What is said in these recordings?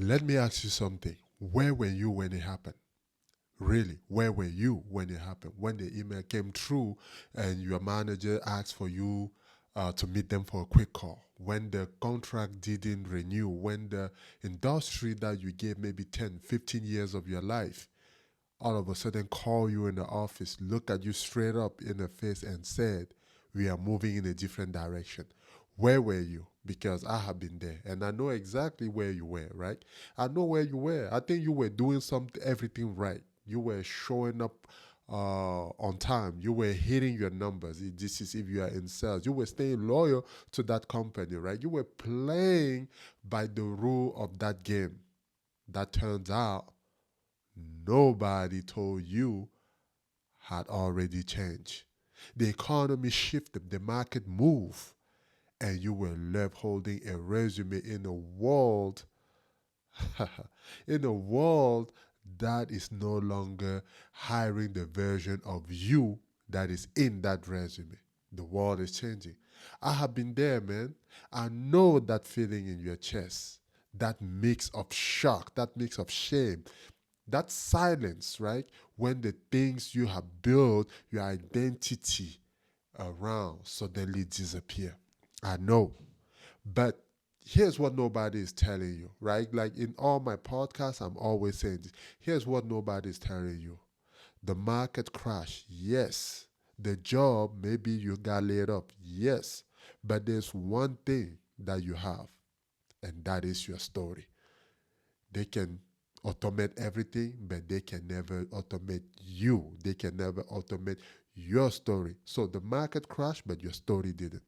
Let me ask you something. Where were you when it happened? Really, where were you when it happened? When the email came through and your manager asked for you to meet them for a quick call, when the contract didn't renew, when the industry that you gave maybe 10, 15 years of your life all of a sudden call you in the office, look at you straight up in the face and said, we are moving in a different direction. Where were you? Because I have been there and I know exactly where you were, right? I know where you were. I think you were doing something, everything right. You were showing up on time. You were hitting your numbers. This is if you are in sales. You were staying loyal to that company, right? You were playing by the rule of that game. That turns out nobody told you had already changed. The economy shifted, the market moved, and you were left holding a resume in a world, in a world that is no longer hiring the version of you that is in that resume. The world is changing. I have been there, man. I know that feeling in your chest, that mix of shock, that mix of shame, that silence, right? When the things you have built your identity around suddenly disappear. I know. But here's what nobody is telling you, right? Like in all my podcasts, I'm always saying this. Here's what nobody is telling you. The market crash, yes. The job, maybe you got laid off, yes. But there's one thing that you have, and that is your story. They can automate everything, but they can never automate you. They can never automate your story. So the market crashed, but your story didn't.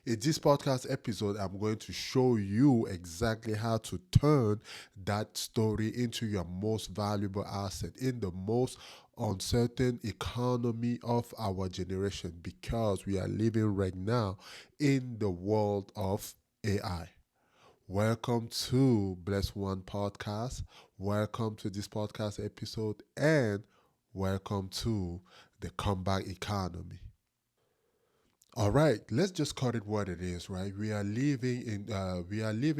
In this podcast episode, I'm going to show you exactly how to turn that story into your most valuable asset in the most uncertain economy of our generation because we are living right now in the world of AI. Welcome to Bless One Podcast. Welcome to this podcast episode and welcome to the comeback economy. All right, let's just call it what it is, right? We are living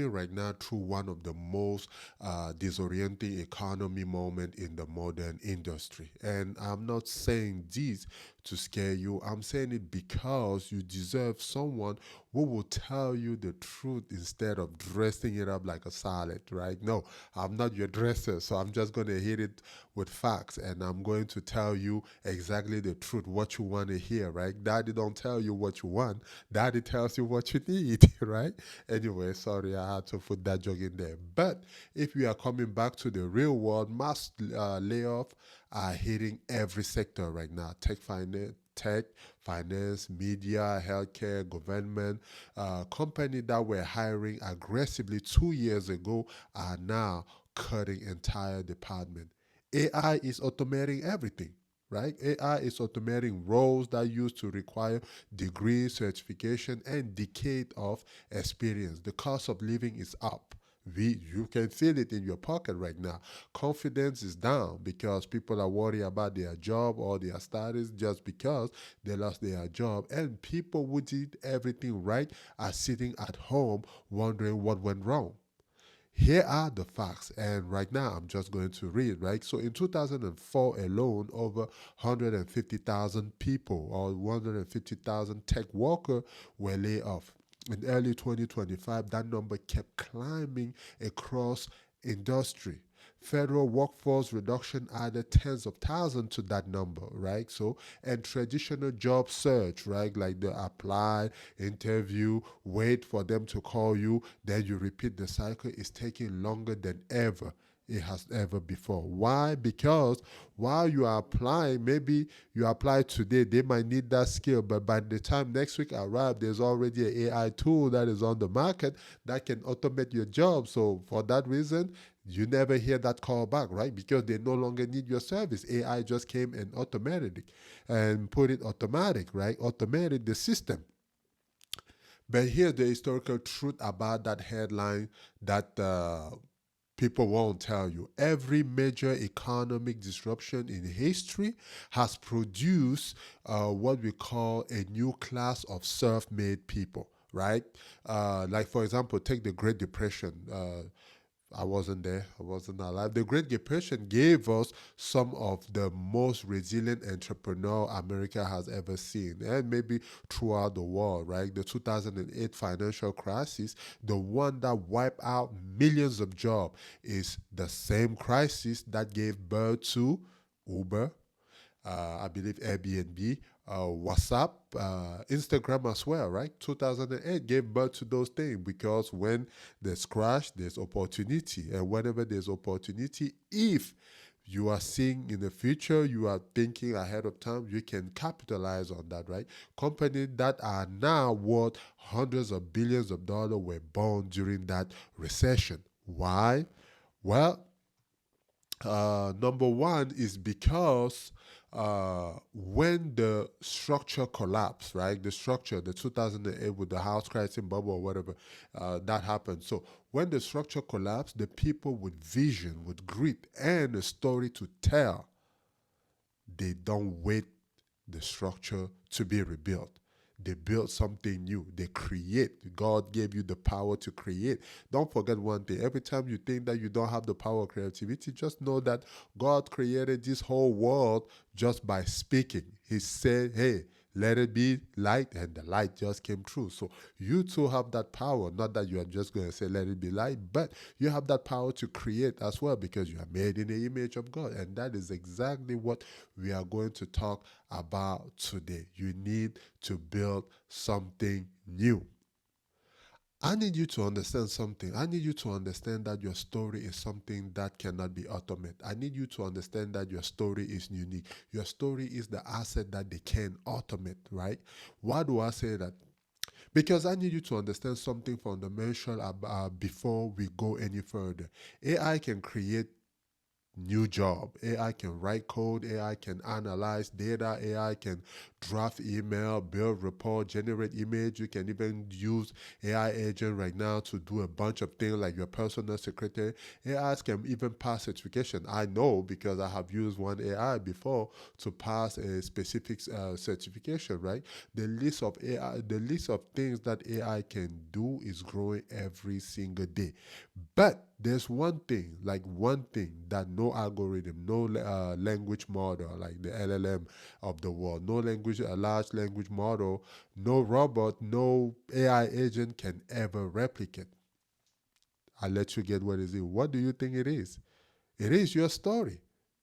right now through one of the most disorienting economy moment in the modern industry. And I'm not saying this to scare you. I'm saying it because you deserve someone who will tell you the truth instead of dressing it up like a salad, right? No, I'm not your dresser, so I'm just going to hit it with facts and I'm going to tell you exactly the truth, what you want to hear, right? Daddy don't tell you what you want, daddy tells you what you need, right? Anyway, sorry, I had to put that joke in there. But if we are coming back to the real world, mass layoff are hitting every sector right now. Tech, finance, media, healthcare, government. Companies that were hiring aggressively 2 years ago are now cutting entire department. AI is automating everything, right? AI is automating roles that used to require degree, certification, and decade of experience. The cost of living is up. You can feel it in your pocket right now. Confidence is down because people are worried about their job or their status just because they lost their job. And people who did everything right are sitting at home wondering what went wrong. Here are the facts, and right now I'm just going to read, right? So in 2004 alone, over 150,000 people or 150,000 tech workers were laid off. In early 2025, that number kept climbing across industry. Federal workforce reduction added tens of thousands to that number, right? So, and traditional job search, right? Like the apply, interview, wait for them to call you, then you repeat the cycle is taking longer than ever it has ever before. Why? Because while you are applying, maybe you apply today, they might need that skill, but by the time next week arrives, there's already an AI tool that is on the market that can automate your job. So for that reason, you never hear that call back, right? Because they no longer need your service. AI just came and automated it and put it automatic, right? Automated the system. But here's the historical truth about that headline that people won't tell you. Every major economic disruption in history has produced what we call a new class of self made people, right? Like, for example, take the Great Depression. I wasn't there. I wasn't alive. The Great Depression gave us some of the most resilient entrepreneur America has ever seen, and maybe throughout the world, right? The 2008 financial crisis, the one that wiped out millions of jobs, is the same crisis that gave birth to Uber, I believe Airbnb, WhatsApp, Instagram as well, right? 2008 gave birth to those things because when there's crash, there's opportunity. And whenever there's opportunity, if you are seeing in the future, you are thinking ahead of time, you can capitalize on that, right? Companies that are now worth hundreds of billions of dollars were born during that recession. Why? Well, number one is because when the structure collapsed, right? The structure, the 2008 with the house crisis bubble or whatever, that happened. So when the structure collapsed, the people with vision, with grit, and a story to tell, they don't wait the structure to be rebuilt. They build something new. They create. God gave you the power to create. Don't forget one thing. Every time you think that you don't have the power of creativity, just know that God created this whole world just by speaking. He said, hey, let it be light, and the light just came true. So you too have that power. Not that you are just going to say, let it be light, but you have that power to create as well because you are made in the image of God. And that is exactly what we are going to talk about today. You need to build something new. I need you to understand something. I need you to understand that your story is something that cannot be automated. I need you to understand that your story is unique. Your story is the asset that they can automate, right? Why do I say that? Because I need you to understand something fundamental before we go any further. AI can create new job. AI can write code, AI can analyze data, AI can draft email, build report, generate image. You can even use AI agent right now to do a bunch of things like your personal secretary. AIs can even pass certification. I know because I have used one AI before to pass a specific certification, right? The list of things that AI can do is growing every single day. But there's one thing that no algorithm, no language model like the LLM of the world, no language, a large language model, no robot, no AI agent can ever replicate. I'll let you get what is it. What do you think it is? It is your story.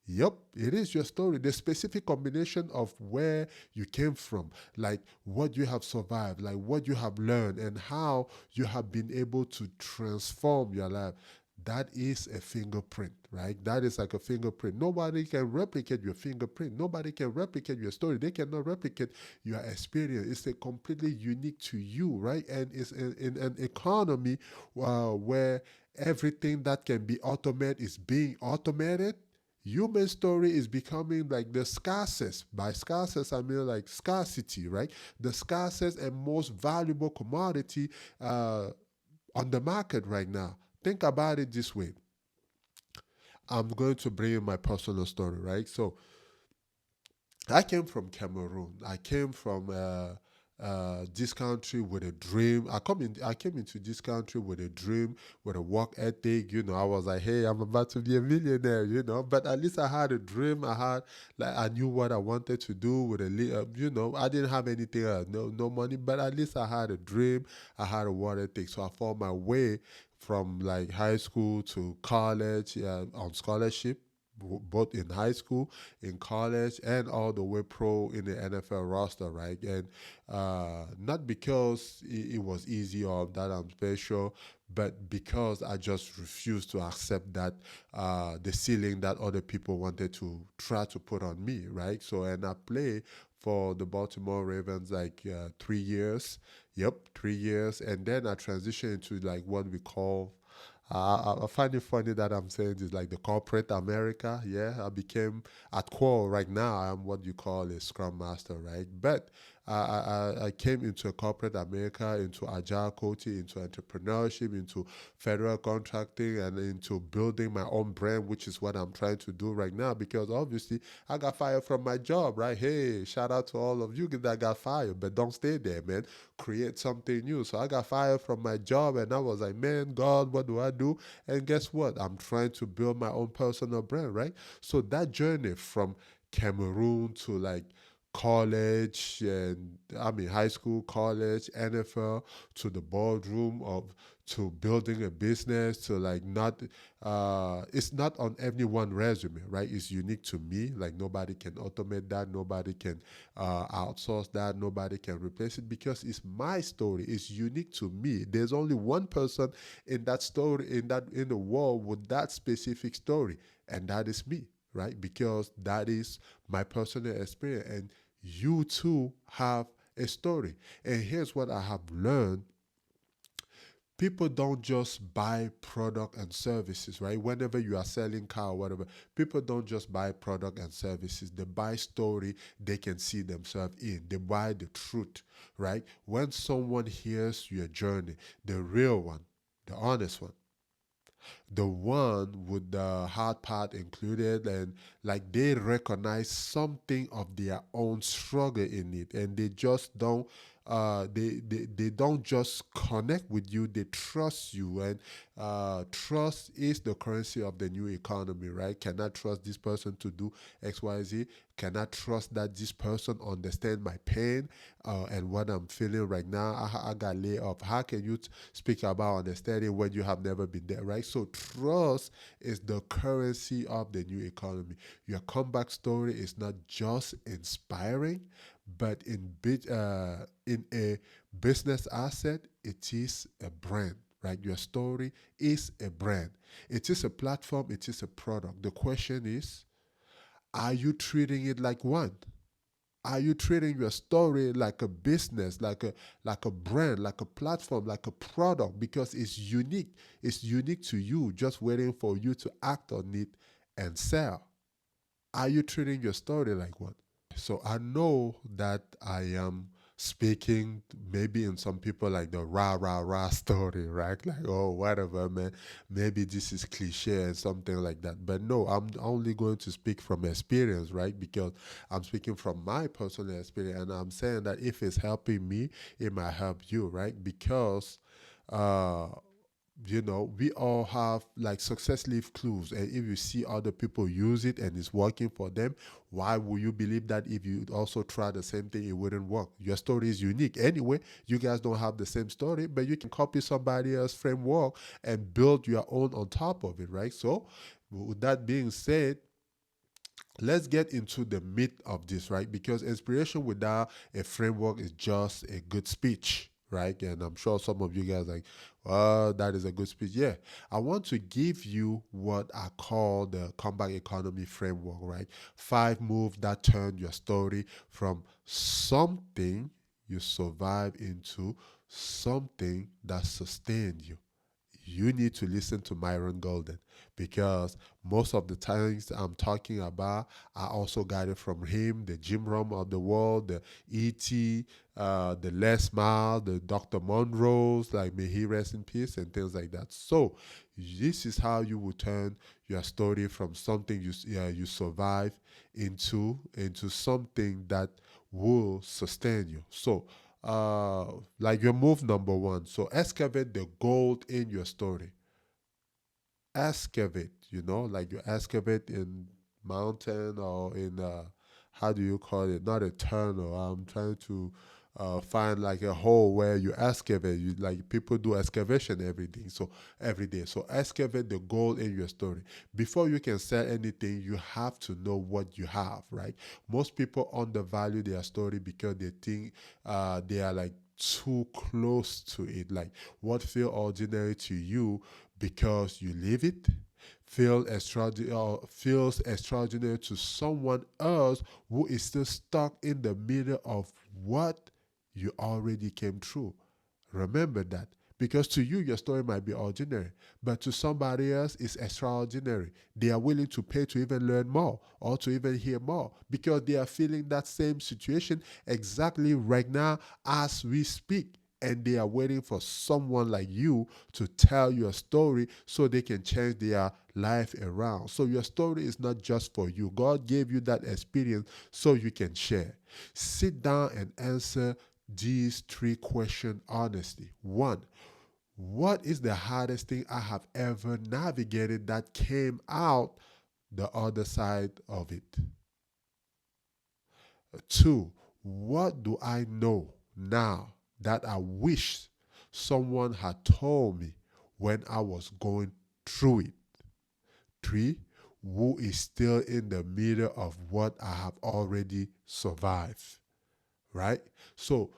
Yep, it is your story. The specific combination of where you came from, like what you have survived, like what you have learned, and how you have been able to transform your life. That is a fingerprint, right? That is like a fingerprint. Nobody can replicate your fingerprint. Nobody can replicate your story. They cannot replicate your experience. It's a completely unique to you, right? And it's in an economy where everything that can be automated is being automated. Human story is becoming like the scarcest. By scarcest, I mean like scarcity, right? The scarcest and most valuable commodity on the market right now. Think about it this way. I'm going to bring in my personal story, right? So I came from Cameroon. I came from this country with a dream. I came into this country with a dream, with a work ethic. You know, I was like, hey, I'm about to be a millionaire. You know, but at least I had a dream. I knew what I wanted to do with you know, I didn't have anything else, no money, but at least I had a dream. I had a work ethic, so I found my way from like high school to college on scholarship, both in high school, in college, and all the way pro in the NFL roster, right? And not because it was easy or that I'm special, but because I just refused to accept that the ceiling that other people wanted to try to put on me, right? So, and I played for the Baltimore Ravens like 3 years. Yep, 3 years. And then I transitioned into like what we call I find it funny that I'm saying this like the corporate America. Yeah, I became at core right now. I'm what you call a Scrum Master, right? But I came into corporate America, into agile coaching, into entrepreneurship, into federal contracting, and into building my own brand, which is what I'm trying to do right now. Because obviously, I got fired from my job, right? Hey, shout out to all of you that got fired, but don't stay there, man. Create something new. So I got fired from my job, and I was like, man, God, what do I do? And guess what? I'm trying to build my own personal brand, right? So that journey from Cameroon to like college and I mean high school, college, NFL, to the boardroom of to building a business to like not it's not on everyone resume, right? It's unique to me. Like nobody can automate that, nobody can outsource that, nobody can replace it because it's my story. It's unique to me. There's only one person in that story in the world with that specific story, and that is me, right? Because that is my personal experience. And you too have a story. And here's what I have learned: people don't just buy product and services, right? Whenever you are selling car or whatever, people don't just buy product and services. They buy story they can see themselves in. They buy the truth, right? When someone hears your journey, the real one, the honest one, the one with the hard part included, and like they recognize something of their own struggle in it, and they just don't they don't just connect with you, they trust you. And trust is the currency of the new economy, right? Can I trust this person to do XYZ? Can I trust that this person understand my pain and what I'm feeling right now? I got laid off. How can you speak about understanding when you have never been there, right? So trust is the currency of the new economy. Your comeback story is not just inspiring, but in a business asset, it is a brand. Right, your story is a brand. It is a platform. It is a product. The question is, are you treating it like one? Are you treating your story like a business, like a brand, like a platform, like a product because it's unique. It's unique to you, just waiting for you to act on it and sell. Are you treating your story like one? So I know that I am speaking maybe in some people like the rah rah rah story, right? Like, oh, whatever, man. Maybe this is cliche and something like that. But no, I'm only going to speak from experience, right? Because I'm speaking from my personal experience, and I'm saying that if it's helping me, it might help you, right? Because uh we all have like success leaf clues, and if you see other people use it and it's working for them, why would you believe that if you also try the same thing it wouldn't work? Your story is unique anyway. You guys don't have the same story, but you can copy somebody else's framework and build your own on top of it, right? So with that being said, let's get into the meat of this, right? Because inspiration without a framework is just a good speech, right? And I'm sure some of you guys like, oh, that is a good speech. Yeah, I want to give you what I call the comeback economy framework, right? 5 moves that turn your story from something you survive into something that sustained you. You need to listen to Myron Golden, because most of the things I'm talking about, I also got it from him, the Jim Rom of the world, the E.T., the Les Miles, the Dr. Monroe's, like may he rest in peace, and things like that. So this is how you will turn your story from something you survive into something that will sustain you. So like your move number one. So excavate the gold in your story. Excavate, like you excavate in mountain or in how do you call it? Not a tunnel. I'm trying to find like a hole where you excavate. You like people do excavation every day. So excavate the gold in your story. Before you can sell anything, you have to know what you have, right? Most people undervalue their story because they think they are like too close to it. Like what feel ordinary to you because you live it feels extraordinary to someone else who is still stuck in the middle of what you already came through. Remember that, Because to you, your story might be ordinary, but to somebody else, it's extraordinary. They are willing to pay to even learn more or to even hear more because they are feeling that same situation exactly right now as we speak. And they are waiting for someone like you to tell your story so they can change their life around. So your story is not just for you. God gave you that experience so you can share. Sit down and answer these three questions honestly. One, what is the hardest thing I have ever navigated that came out the other side of it? Two, what do I know now that I wish someone had told me when I was going through it? Three, who is still in the middle of what I have already survived? Right? So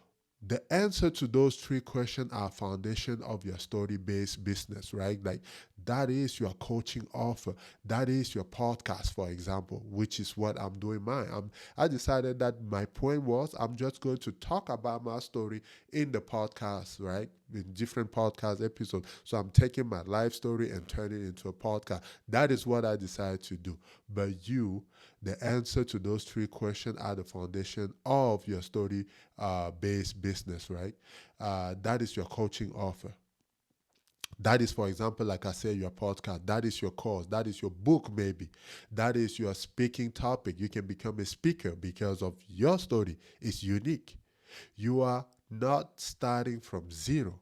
the answer to those three questions are foundation of your story-based business, right? Like that is your coaching offer. That is your podcast, for example, which is what I'm doing mine. I decided that my point was I'm just going to talk about my story in the podcast, right? In different podcast episodes. So I'm taking my life story and turning it into a podcast. That is what I decided to do. But the answer to those three questions are the foundation of your story based business, right? That is your coaching offer. That is, for example, like I said, your podcast. That is your course. That is your book, maybe. That is your speaking topic. You can become a speaker because of your story. It's unique. You are not starting from zero.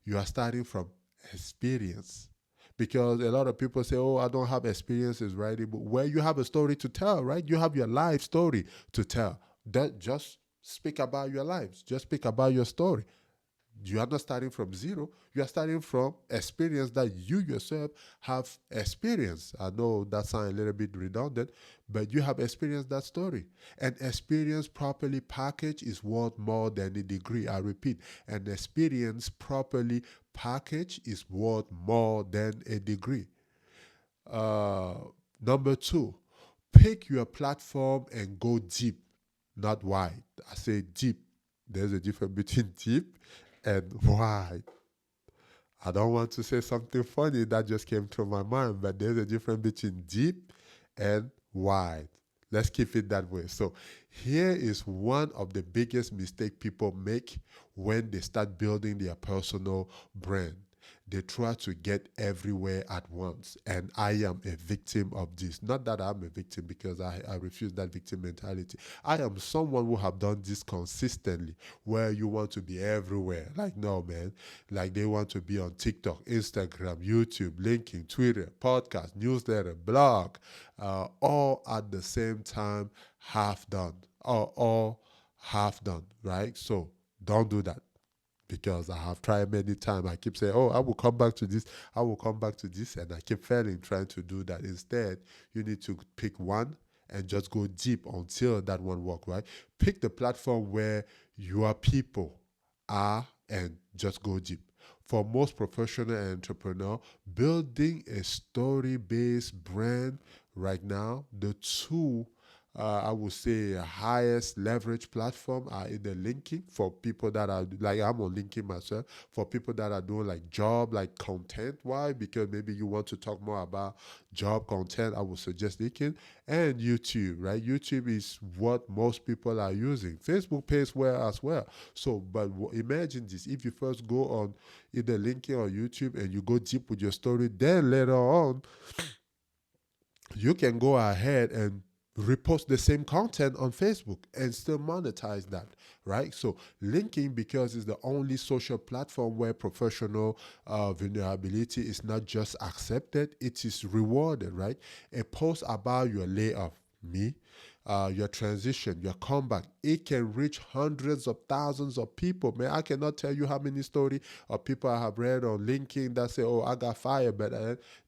You are starting from experience. Because a lot of people say, oh, I don't have experiences writing, but where you have a story to tell, right? You have your life story to tell. That just speak about your lives. Just speak about your story. You are not starting from zero. You are starting from experience that you yourself have experienced. I know that sounds a little bit redundant, but you have experienced that story. And experience properly packaged is worth more than a degree. I repeat, an experience properly packaged is worth more than a degree. Uh, Number two, pick your platform and go deep, not wide. I say deep. There's a difference between deep and wide. I don't want to say something funny that just came to my mind, but there's a difference between deep and wide. Let's keep it that way. So here is one of the biggest mistake people make when they start building their personal brand. They try to get everywhere at once. And I am a victim of this. Not that I'm a victim because I refuse that victim mentality. I am someone who have done this consistently where you want to be everywhere. Like, no, man. Like they want to be on TikTok, Instagram, YouTube, LinkedIn, Twitter, podcast, newsletter, blog, all at the same time, half done. All half done, right? So don't do that because I have tried many times. I keep saying, oh, I will come back to this, I will come back to this, and I keep failing trying to do that. Instead, you need to pick one and just go deep until that one work, right? Pick the platform where your people are and just go deep. For most professional and entrepreneur, building a story-based brand right now, the two I would say highest leverage platform are either linking for people that are like I'm on LinkedIn myself for people that are doing like job like content. Why? Because maybe you want to talk more about job content. I would suggest LinkedIn and YouTube. Right? YouTube is what most people are using. Facebook pays well as well. So, but imagine this: if you first go on either LinkedIn or YouTube and you go deep with your story, then later on you can go ahead and repost the same content on Facebook and still monetize that, right? So linking, because it's the only social platform where professional vulnerability is not just accepted, it is rewarded, right? A post about your layoff, me, your transition, your comeback, it can reach hundreds of thousands of people. Man, I cannot tell you how many stories of people I have read on LinkedIn that say, oh, I got fired, but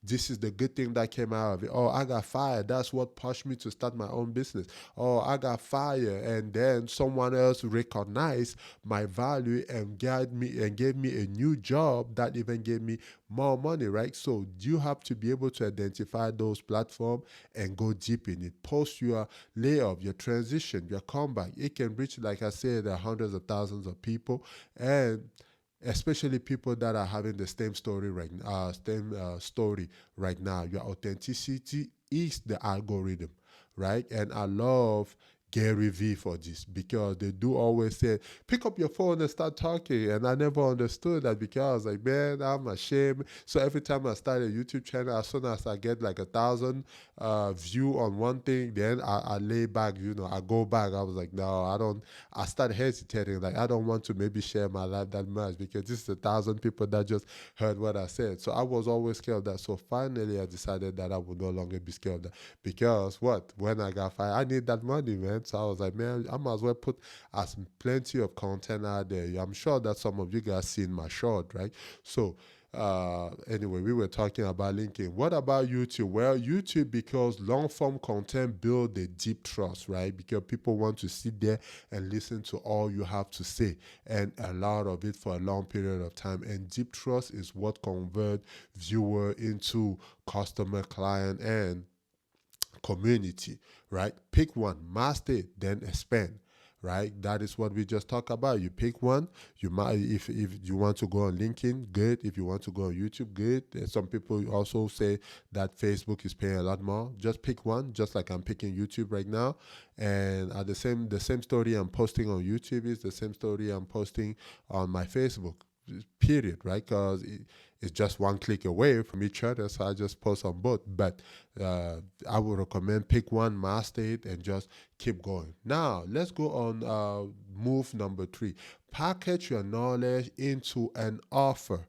this is the good thing that came out of it. Oh, I got fired. That's what pushed me to start my own business. Oh, I got fired. And then someone else recognized my value and gave me a new job that even gave me more money, right? So you have to be able to identify those platforms and go deep in it. Post your layoff, your transition, your comeback. It can reach, like I said, hundreds of thousands of people. And especially people that are having the same story right now. Your authenticity is the algorithm, right? And I love Gary Vee for this because they do always say, pick up your phone and start talking. And I never understood that because I was like, man, I'm ashamed. So every time I start a YouTube channel, as soon as I get like 1,000 view on one thing, then I lay back, I go back. I was like, no, I don't. I start hesitating. Like, I don't want to maybe share my life that much because this is 1,000 people that just heard what I said. So I was always scared of that. So finally, I decided that I would no longer be scared of that because what? When I got fired, I need that money, man. So I was like, man, I might as well put as plenty of content out there. I'm sure that some of you guys seen my short, right? So anyway, we were talking about LinkedIn. What about YouTube? Well, YouTube, because long form content build a deep trust, right? Because people want to sit there and listen to all you have to say, and a lot of it for a long period of time. And deep trust is what convert viewer into customer, client, and community, right? Pick one, master it, then expand, right? That is what we just talked about. You pick one. You might, if you want to go on LinkedIn, good. If you want to go on YouTube, good. And some people also say that Facebook is paying a lot more. Just pick one, just like I'm picking YouTube right now. And the same story I'm posting on YouTube is the same story I'm posting on my Facebook, period, right? Because it's just one click away from each other, so I just post on both. But I would recommend pick one, master it, and just keep going. Now let's go on move number 3. Package your knowledge into an offer.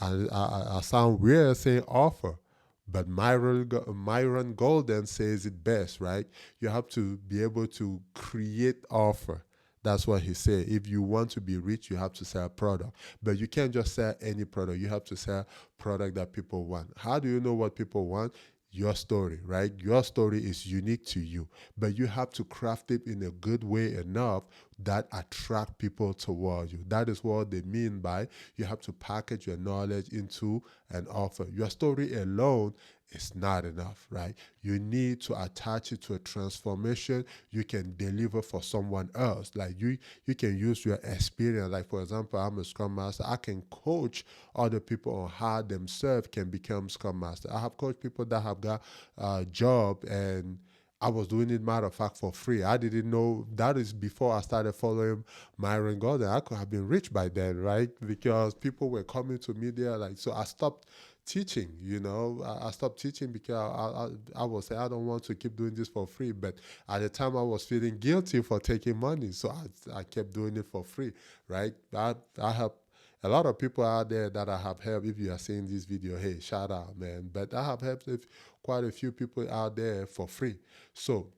I sound weird saying offer, but Myron Golden says it best, right? You have to be able to create offer. That's what he said. If you want to be rich, you have to sell a product. But you can't just sell any product. You have to sell product that people want. How do you know what people want? Your story, right? Your story is unique to you, but you have to craft it in a good way enough that attract people toward you. That is what they mean by you have to package your knowledge into an offer. Your story alone is not enough, right? You need to attach it to a transformation you can deliver for someone else. Like you can use your experience. Like for example, I'm a Scrum Master. I can coach other people on how themselves can become Scrum Master. I have coached people that have got a job, and I was doing it, matter of fact, for free. I didn't know that is before I started following Myron Golden. I could have been rich by then, right? Because people were coming to me there, like, so I stopped teaching. I stopped teaching because I was saying I don't want to keep doing this for free. But at the time, I was feeling guilty for taking money, so I kept doing it for free, right? I have a lot of people out there that I have helped. If you are seeing this video, hey, shout out, man. But I have helped quite a few people out there for free. So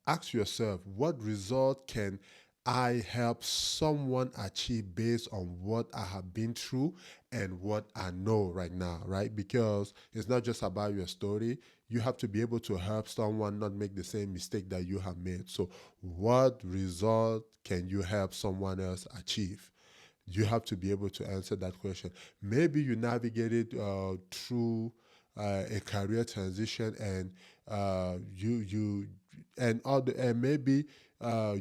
ask yourself, what result can I help someone achieve based on what I have been through and what I know right now, right? Because it's not just about your story. You have to be able to help someone not make the same mistake that you have made. So, what result can you help someone else achieve? You have to be able to answer that question. Maybe you navigated through a career transition, and you and maybe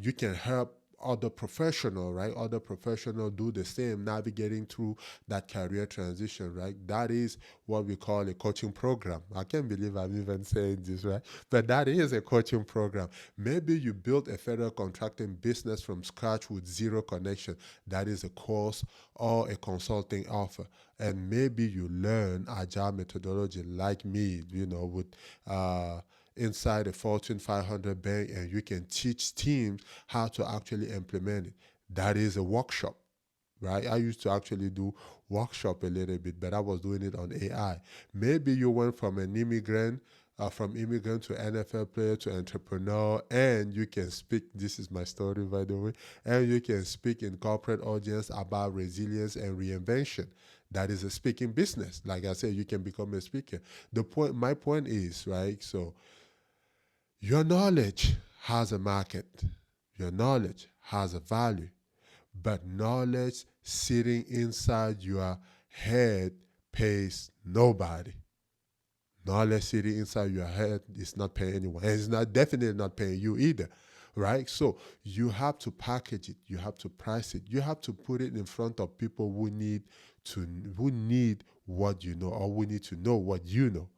you can help other professional, right? Other professional do the same, navigating through that career transition, right? That is what we call a coaching program. I can't believe I'm even saying this, right? But that is a coaching program. Maybe you built a federal contracting business from scratch with zero connection. That is a course or a consulting offer. And maybe you learn agile methodology like me, with inside a Fortune 500 bank, and you can teach teams how to actually implement it. That is a workshop, right? I used to actually do workshop a little bit, but I was doing it on AI. Maybe you went from an immigrant, from immigrant to NFL player to entrepreneur, and you can speak. This is my story, by the way. And you can speak in corporate audience about resilience and reinvention. That is a speaking business. Like I said, you can become a speaker. My point is, right? So your knowledge has a market. Your knowledge has a value. But knowledge sitting inside your head pays nobody. Knowledge sitting inside your head is not paying anyone. And it's not definitely not paying you either. right? So you have to package it, you have to price it, you have to put it in front of people to who need what you know, or who need to know what you know,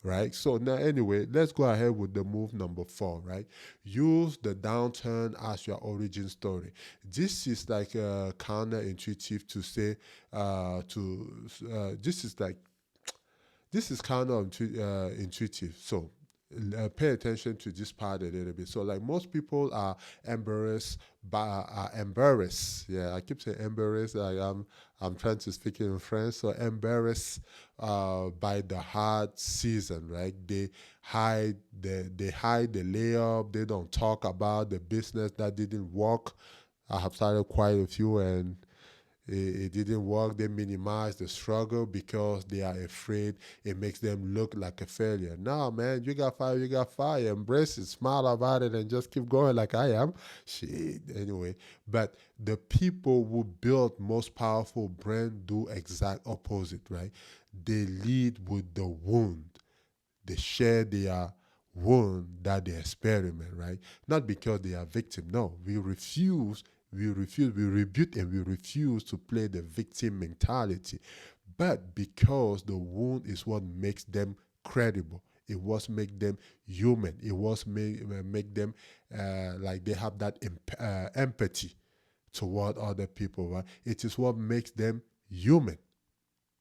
right? So now, anyway, let's go ahead with the move number 4, right? Use the downturn as your origin story. This is like counterintuitive to say, this is like this is kind of intuitive. So pay attention to this part a little bit. So like most people are embarrassed. Yeah, I keep saying embarrassed. I'm trying to speak it in French. So embarrassed by the hard season, right? They hide the layoff. They don't talk about the business that didn't work. I have started quite a few, and it didn't work. They minimize the struggle because they are afraid it makes them look like a failure. No, man, you got fired, you got fired. Embrace it, smile about it, and just keep going like I am. Shit. Anyway, but the people who build most powerful brand do exact opposite, right? They lead with the wound. They share their wound that they experiment, right? Not because they are victim. No, we rebuke and we refuse to play the victim mentality. But because the wound is what makes them credible. It was make them human. It was make them like they have that empathy toward other people, right? It is what makes them human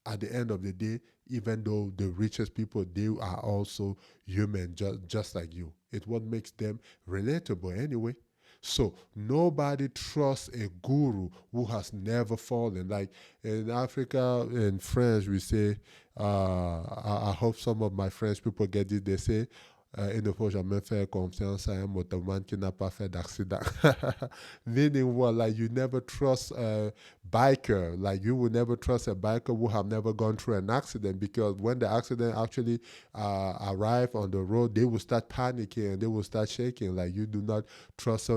at the end of the day, even though the richest people, they are also human, just like you. It's what makes them relatable anyway. So nobody trusts a guru who has never fallen. Like in Africa, in French, we say, I hope some of my French people get it. They say, il ne faut jamais faire confiance à un motoman qui n'a pas fait d'accident. Meaning what? Like you never trust a biker. Like you will never trust a biker who have never gone through an accident, because when the accident actually arrive on the road, they will start panicking and they will start shaking. Like you do not trust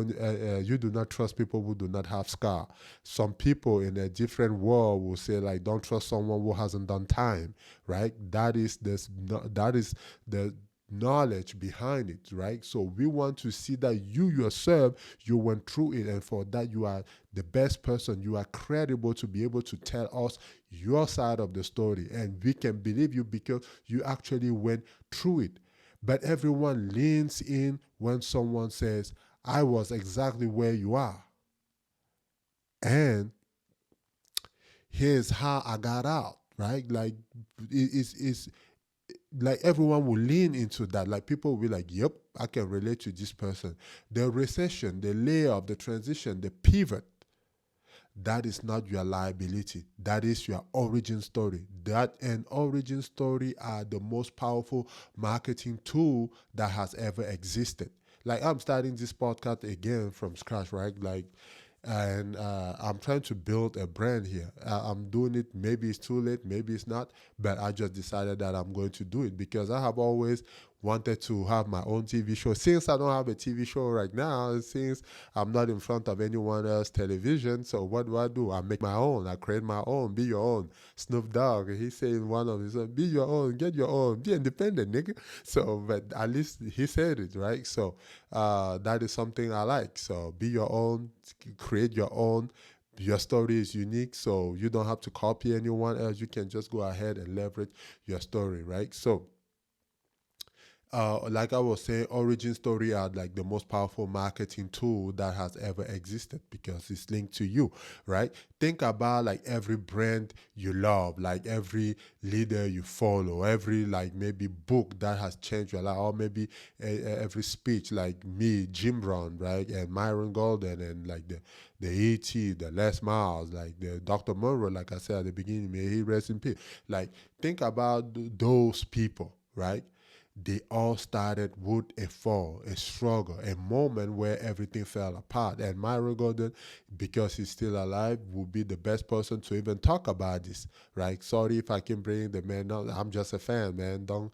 people who do not have scar. Some people in a different world will say like, don't trust someone who hasn't done time. Right? That is the knowledge behind it, right? So we want to see that you yourself, you went through it, and for that you are the best person. You are credible to be able to tell us your side of the story, and we can believe you because you actually went through it. But everyone leans in when someone says, I was exactly where you are, and here's how I got out, right? Like it's like everyone will lean into that. Like people will be like, yep, I can relate to this person. The recession, the layoff, the transition, the pivot, that is not your liability. That is your origin story. That and origin story are the most powerful marketing tool that has ever existed. Like I'm starting this podcast again from scratch, right? Like, and I'm trying to build a brand here. I'm doing it. Maybe it's too late, maybe it's not, but I just decided that I'm going to do it because I have always wanted to have my own TV show. Since I don't have a TV show right now, since I'm not in front of anyone else's television, so what do? I make my own. I create my own. Be your own. Snoop Dogg, he said in one of his, be your own, get your own, be independent, nigga. So, but at least he said it, right? So that is something I like. So be your own, create your own. Your story is unique, so you don't have to copy anyone else. You can just go ahead and leverage your story, right? So like I was saying, origin story are like the most powerful marketing tool that has ever existed because it's linked to you, right? Think about like every brand you love, like every leader you follow, every like maybe book that has changed your life, or maybe every speech, like me, Jim Brown, right, and Myron Golden, and like the E.T., the Les Miles, like the Dr. Monroe, like I said at the beginning, may he rest in peace. Like think about those people, right? They all started with a fall, a struggle, a moment where everything fell apart. And Myron Gordon, because he's still alive, would be the best person to even talk about this, right? Sorry if I can bring the man up. I'm just a fan, man. Don't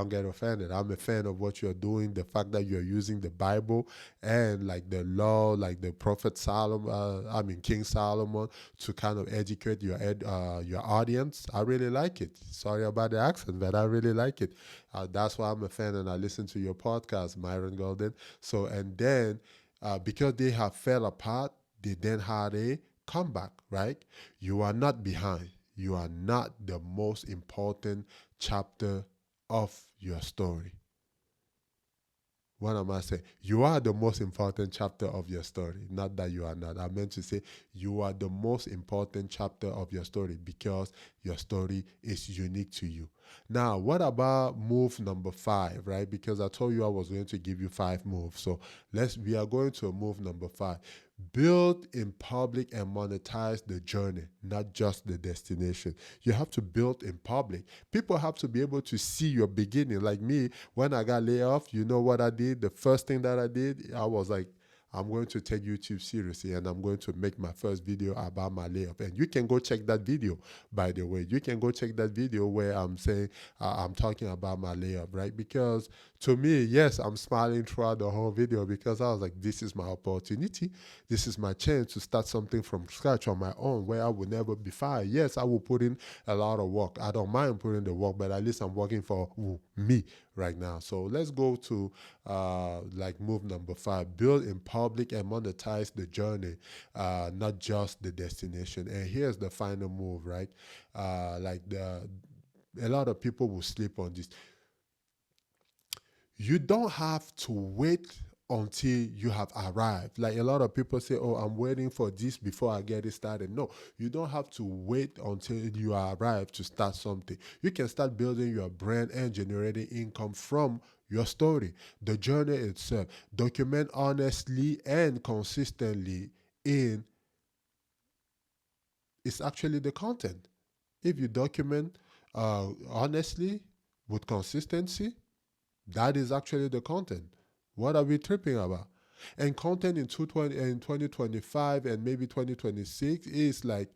get offended. I'm a fan of what you're doing. The fact that you're using the Bible and like the law, like the Prophet Solomon, King Solomon, to kind of educate your audience. I really like it. Sorry about the accent, but I really like it. That's why I'm a fan and I listen to your podcast, Myron Golden. So, and then because they have fell apart, they then had a comeback, right? You are not behind. You are not the most important chapter of your story. What am I saying? You are the most important chapter of your story. Not that you are not. I meant to say you are the most important chapter of your story because your story is unique to you. Now, what about move number 5, right? Because I told you I was going to give you 5 moves. So we are going to move number 5. Build in public and monetize the journey, not just the destination. You have to build in public. People have to be able to see your beginning. Like me, when I got laid off, you know what I did? The first thing that I did, I was like, I'm going to take YouTube seriously and I'm going to make my first video about my layoff. And you can go check that video, by the way. You can go check that video where I'm saying, I'm talking about my layoff, right? Because to me, yes, I'm smiling throughout the whole video because I was like, this is my opportunity. This is my chance to start something from scratch on my own where I will never be fired. Yes, I will put in a lot of work. I don't mind putting the work, but at least I'm working for me right now. So let's go to like move number 5. Build in public and monetize the journey, not just the destination. And here's the final move, right? A lot of people will sleep on this. You don't have to wait until you have arrived. Like a lot of people say, oh, I'm waiting for this before I get it started. No, you don't have to wait until you arrive to start something. You can start building your brand and generating income from your story, the journey itself. Document honestly and consistently in it's actually the content. If you document honestly with consistency, that is actually the content. What are we tripping about? And content in 2025 and maybe 2026 is like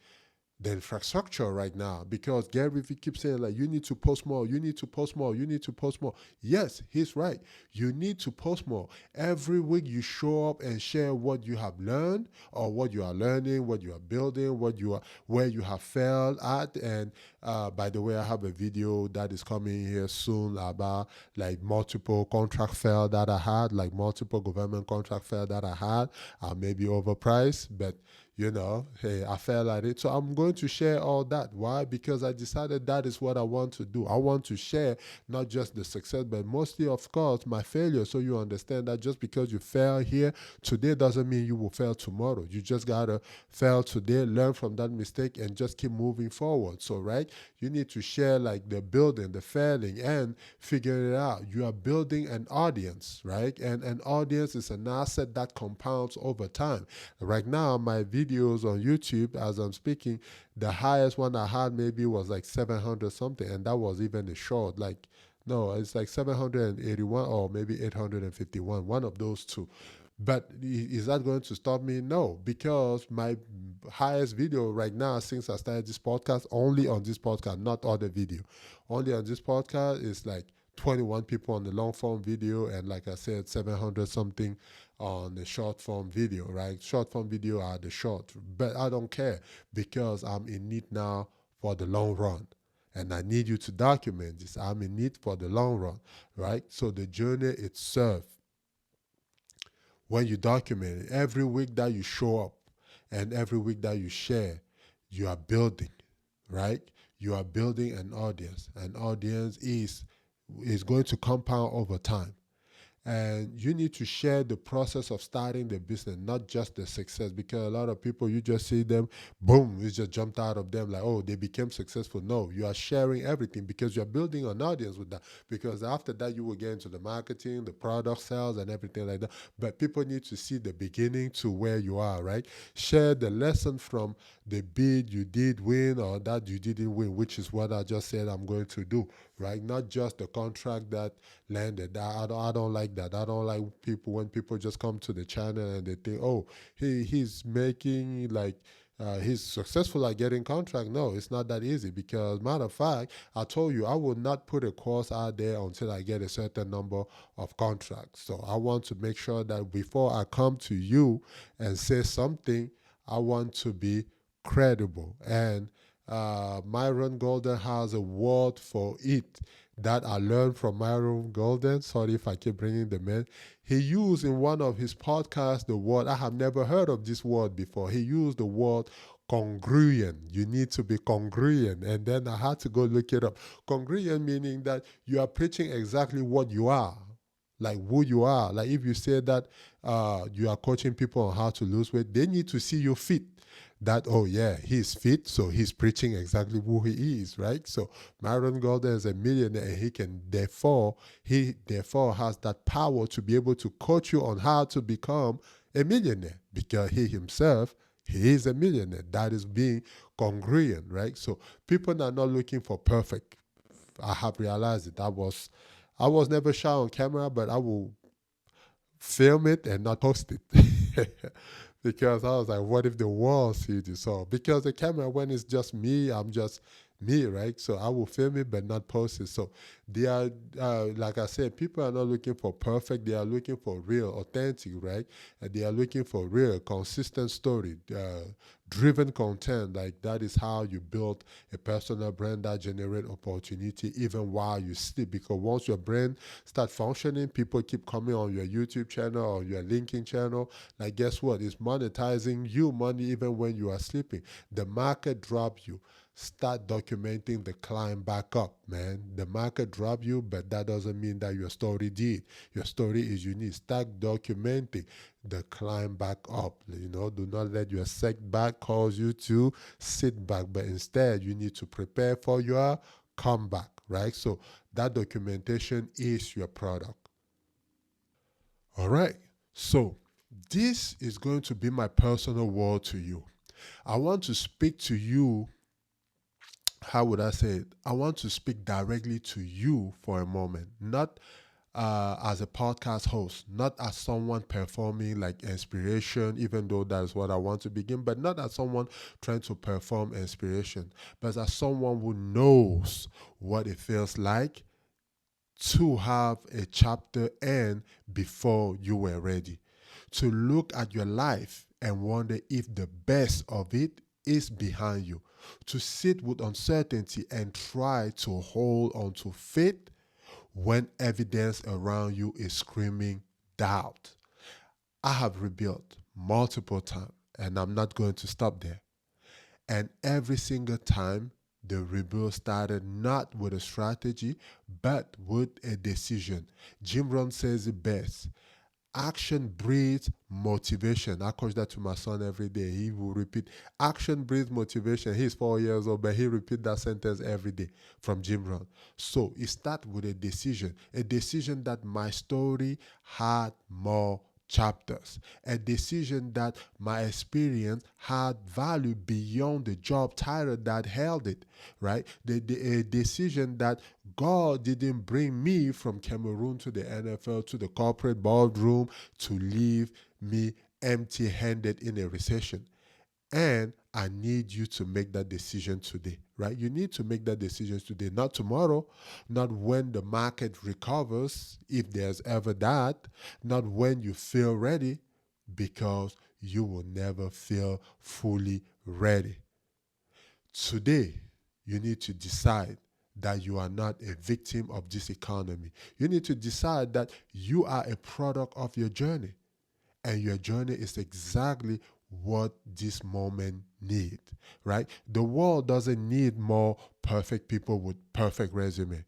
the infrastructure right now because Gary Vee keeps saying like you need to post more, you need to post more, you need to post more. Yes, he's right. You need to post more. Every week you show up and share what you have learned or what you are learning, what you are building, what you are where you have failed at. And by the way, I have a video that is coming here soon about like multiple contract fail that I had, like multiple government contract fail that I had. Maybe overpriced, but hey, I fell at it. So I'm going to share all that. Why? Because I decided that is what I want to do. I want to share not just the success, but mostly, of course, my failure. So you understand that just because you fail here today doesn't mean you will fail tomorrow. You just got to fail today, learn from that mistake, and just keep moving forward. So, right, you need to share like the building, the failing, and figure it out. You are building an audience, right? And an audience is an asset that compounds over time. Right now, my videos on YouTube, as I'm speaking, the highest one I had maybe was like 700 something, and that was even a short. Like, no, it's like 781 or maybe 851, one of those two. But is that going to stop me? No, because my highest video right now, since I started this podcast, only on this podcast, not other video, only on this podcast is like 21 people on the long form video, and like I said, 700 something on the short form video, right? Short form video are the short, but I don't care because I'm in it now for the long run. And I need you to document this. I'm in it for the long run, right? So the journey itself, when you document it, every week that you show up and every week that you share, you are building, right? You are building an audience. An audience is going to compound over time. And you need to share the process of starting the business, not just the success, because a lot of people, you just see them, boom, it just jumped out of them like, oh, they became successful. No, you are sharing everything because you're building an audience with that. Because after that, you will get into the marketing, the product sales, and everything like that. But people need to see the beginning to where you are, right? Share the lesson from the bid you did win or that you didn't win, which is what I just said I'm going to do, right? Not just the contract that landed. I don't like that. I don't like people when people just come to the channel and they think, oh, he's making like he's successful at getting contract. No, it's not that easy because matter of fact, I told you I will not put a course out there until I get a certain number of contracts. So I want to make sure that before I come to you and say something, I want to be credible. And Myron Golden has a word for it that I learned from Myron Golden. Sorry if I keep bringing the man. He used in one of his podcasts the word, I have never heard of this word before. He used the word congruent. You need to be congruent. And then I had to go look it up. Congruent meaning that you are preaching exactly what you are, like who you are. Like if you say that you are coaching people on how to lose weight, they need to see you fit. That, oh yeah, he's fit, so he's preaching exactly who he is, right? So Myron Golden is a millionaire, and he therefore has that power to be able to coach you on how to become a millionaire, because he himself, he is a millionaire. That is being congruent, right? So people are not looking for perfect. I have realized it. I was never shy on camera, but I will film it and not post it. Because I was like, what if the world sees this? So because the camera, when it's just me, I'm just me, right? So I will film it but not post it. So they are, like I said, people are not looking for perfect. They are looking for real, authentic, right? And they are looking for real, consistent story, driven content. Like that is how you build a personal brand that generate opportunity even while you sleep. Because once your brand start functioning, people keep coming on your YouTube channel or your LinkedIn channel. Like guess what? It's monetizing you money even when you are sleeping. The market drop you. Start documenting the climb back up, man. The market drop you, but that doesn't mean that your story did. Your story is unique. Start documenting the climb back up. Do not let your setback cause you to sit back, but instead you need to prepare for your comeback, right? So that documentation is your product. All right. So this is going to be my personal word to you. I want to speak to you. How would I say it? I want to speak directly to you for a moment, not as a podcast host, not as someone performing like inspiration, even though that is what I want to begin, but not as someone trying to perform inspiration, but as someone who knows what it feels like to have a chapter end before you were ready, to look at your life and wonder if the best of it is behind you, to sit with uncertainty and try to hold on to faith when evidence around you is screaming doubt. I have rebuilt multiple times, and I'm not going to stop there. And every single time, the rebuild started not with a strategy, but with a decision. Jim Rohn says it best. Action breeds motivation. I coach that to my son every day. He will repeat, action breeds motivation. He's 4 years old, but he repeat that sentence every day from Jim Rohn. So it starts with a decision that my story had more chapters, a decision that my experience had value beyond the job title that held it, right? A decision that God didn't bring me from Cameroon to the NFL to the corporate boardroom to leave me empty handed in a recession. And I need you to make that decision today, right? You need to make that decision today, not tomorrow, not when the market recovers, if there's ever that, not when you feel ready, because you will never feel fully ready. Today, you need to decide that you are not a victim of this economy. You need to decide that you are a product of your journey, and your journey is exactly what this moment needs, right? The world doesn't need more perfect people with perfect resume.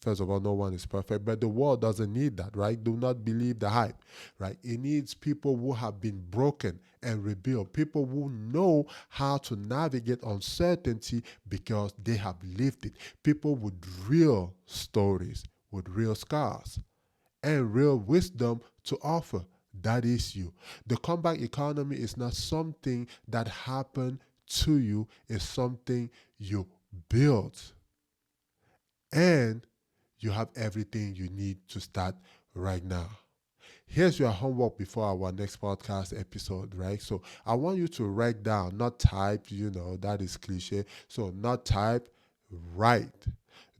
First of all, no one is perfect, but the world doesn't need that, right? Do not believe the hype, right? It needs people who have been broken and rebuilt, people who know how to navigate uncertainty because they have lived it, people with real stories, with real scars, and real wisdom to offer. That is you. The comeback economy is not something that happened to you, it's something you built. And you have everything you need to start right now. Here's your homework before our next podcast episode, right? So I want you to write down, not type, that is cliche. So not type, write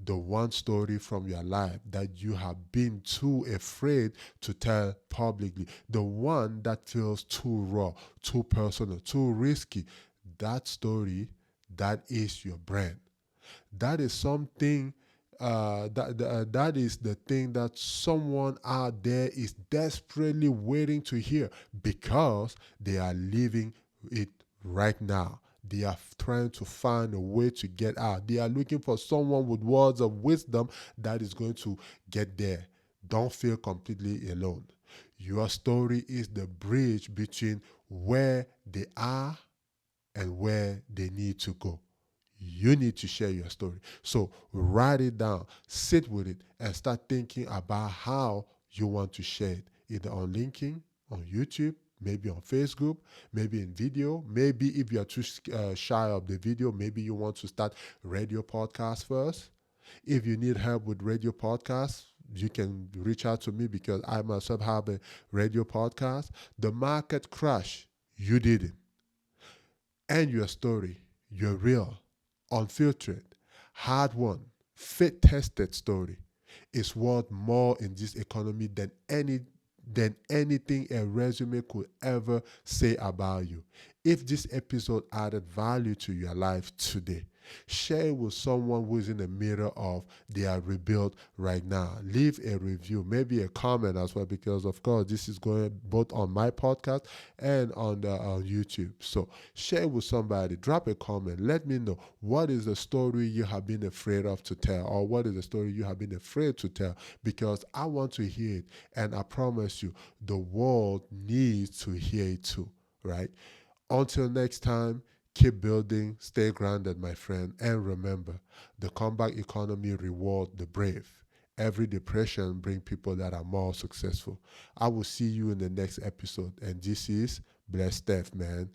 the one story from your life that you have been too afraid to tell publicly, the one that feels too raw, too personal, too risky. That story, That is your brand. That is something that is the thing that someone out there is desperately waiting to hear because they are living it right now. They are trying to find a way to get out. They are looking for someone with words of wisdom that is going to get there. Don't feel completely alone. Your story is the bridge between where they are and where they need to go. You need to share your story. So write it down, sit with it, and start thinking about how you want to share it, either on LinkedIn, on YouTube, maybe on Facebook, maybe in video. Maybe if you're too shy of the video, maybe you want to start radio podcast first. If you need help with radio podcasts, you can reach out to me because I myself have a radio podcast. The market crash, you did it, and your story, your real, unfiltered, hard won, faith tested story is worth more in this economy than anything a resume could ever say about you. If this episode added value to your life today, share it with someone who is in the middle of their rebuild right now. Leave a review, maybe a comment as well, because of course this is going both on my podcast and on YouTube. So share with somebody, drop a comment, let me know what is the story you have been afraid of to tell, or what is the story you have been afraid to tell, because I want to hear it, and I promise you the world needs to hear it too, right? Until next time, keep building, stay grounded, my friend, and remember, the comeback economy reward the brave. Every depression bring people that are more successful. I will see you in the next episode, and this is Blessed Steph, man.